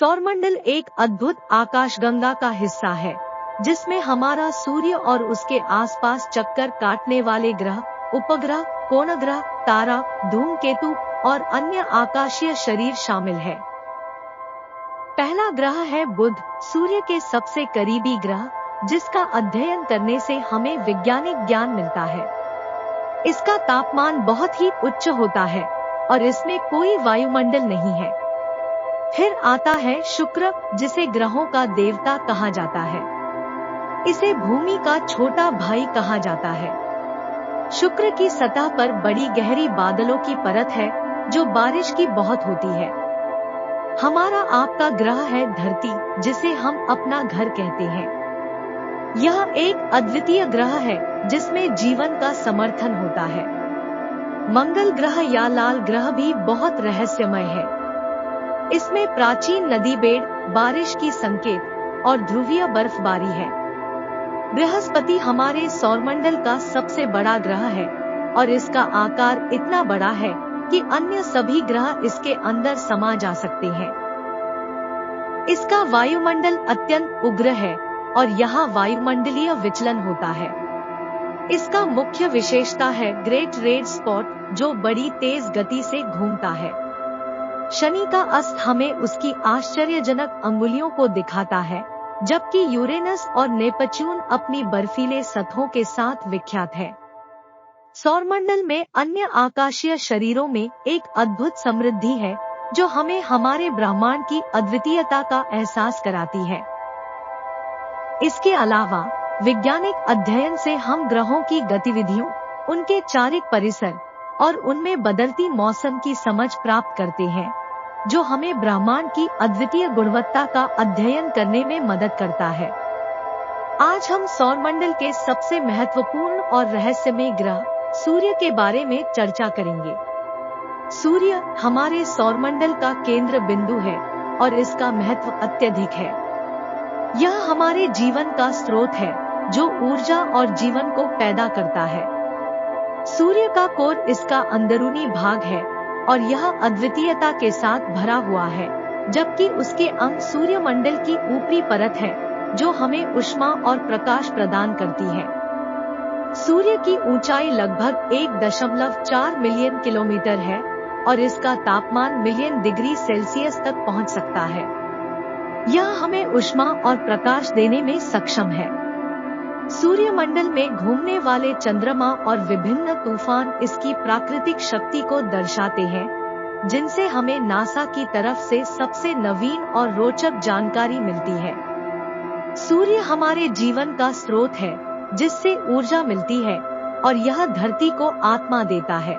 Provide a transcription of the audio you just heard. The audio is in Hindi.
सौरमंडल एक अद्भुत आकाशगंगा का हिस्सा है, जिसमें हमारा सूर्य और उसके आसपास चक्कर काटने वाले ग्रह, उपग्रह, कोणग्रह, तारा, धूमकेतु और अन्य आकाशीय शरीर शामिल है। पहला ग्रह है बुध, सूर्य के सबसे करीबी ग्रह, जिसका अध्ययन करने से हमें वैज्ञानिक ज्ञान मिलता है। इसका तापमान बहुत ही उच्च होता है और इसमें कोई वायुमंडल नहीं है। फिर आता है शुक्र, जिसे ग्रहों का देवता कहा जाता है। इसे भूमि का छोटा भाई कहा जाता है। शुक्र की सतह पर बड़ी गहरी बादलों की परत है, जो बारिश की बहुत होती है। हमारा आपका ग्रह है धरती, जिसे हम अपना घर कहते हैं। यह एक अद्वितीय ग्रह है, जिसमें जीवन का समर्थन होता है। मंगल ग्रह या लाल ग्रह भी बहुत रहस्यमय है। इसमें प्राचीन नदी बेड़, बारिश की संकेत और ध्रुवीय बर्फबारी है। बृहस्पति हमारे सौरमंडल का सबसे बड़ा ग्रह है और इसका आकार इतना बड़ा है कि अन्य सभी ग्रह इसके अंदर समा जा सकते हैं। इसका वायुमंडल अत्यंत उग्र है और यहाँ वायुमंडलीय विचलन होता है। इसका मुख्य विशेषता है ग्रेट रेड स्पॉट, जो बड़ी तेज गति से घूमता है। शनि का अस्त हमें उसकी आश्चर्यजनक अंगुलियों को दिखाता है, जबकि यूरेनस और नेपच्यून अपनी बर्फीले सतहों के साथ विख्यात है। सौरमंडल में अन्य आकाशीय शरीरों में एक अद्भुत समृद्धि है, जो हमें हमारे ब्रह्मांड की अद्वितीयता का एहसास कराती है। इसके अलावा वैज्ञानिक अध्ययन से हम ग्रहों की गतिविधियों, उनके चारिक परिसर और उनमें बदलती मौसम की समझ प्राप्त करते हैं, जो हमें ब्रह्मांड की अद्वितीय गुणवत्ता का अध्ययन करने में मदद करता है। आज हम सौरमंडल के सबसे महत्वपूर्ण और रहस्यमय ग्रह सूर्य के बारे में चर्चा करेंगे। सूर्य हमारे सौरमंडल का केंद्र बिंदु है और इसका महत्व अत्यधिक है। यह हमारे जीवन का स्रोत है, जो ऊर्जा और जीवन को पैदा करता है। सूर्य का कोर इसका अंदरूनी भाग है और यह अद्वितीयता के साथ भरा हुआ है, जबकि उसके अंग सूर्यमंडल की ऊपरी परत है, जो हमें ऊष्मा और प्रकाश प्रदान करती है। सूर्य की ऊंचाई लगभग 1.4 मिलियन किलोमीटर है और इसका तापमान मिलियन डिग्री सेल्सियस तक पहुंच सकता है। यह हमें ऊष्मा और प्रकाश देने में सक्षम है। सूर्यमंडल में घूमने वाले चंद्रमा और विभिन्न तूफान इसकी प्राकृतिक शक्ति को दर्शाते हैं, जिनसे हमें नासा की तरफ से सबसे नवीन और रोचक जानकारी मिलती है। सूर्य हमारे जीवन का स्रोत है, जिससे ऊर्जा मिलती है और यह धरती को आत्मा देता है।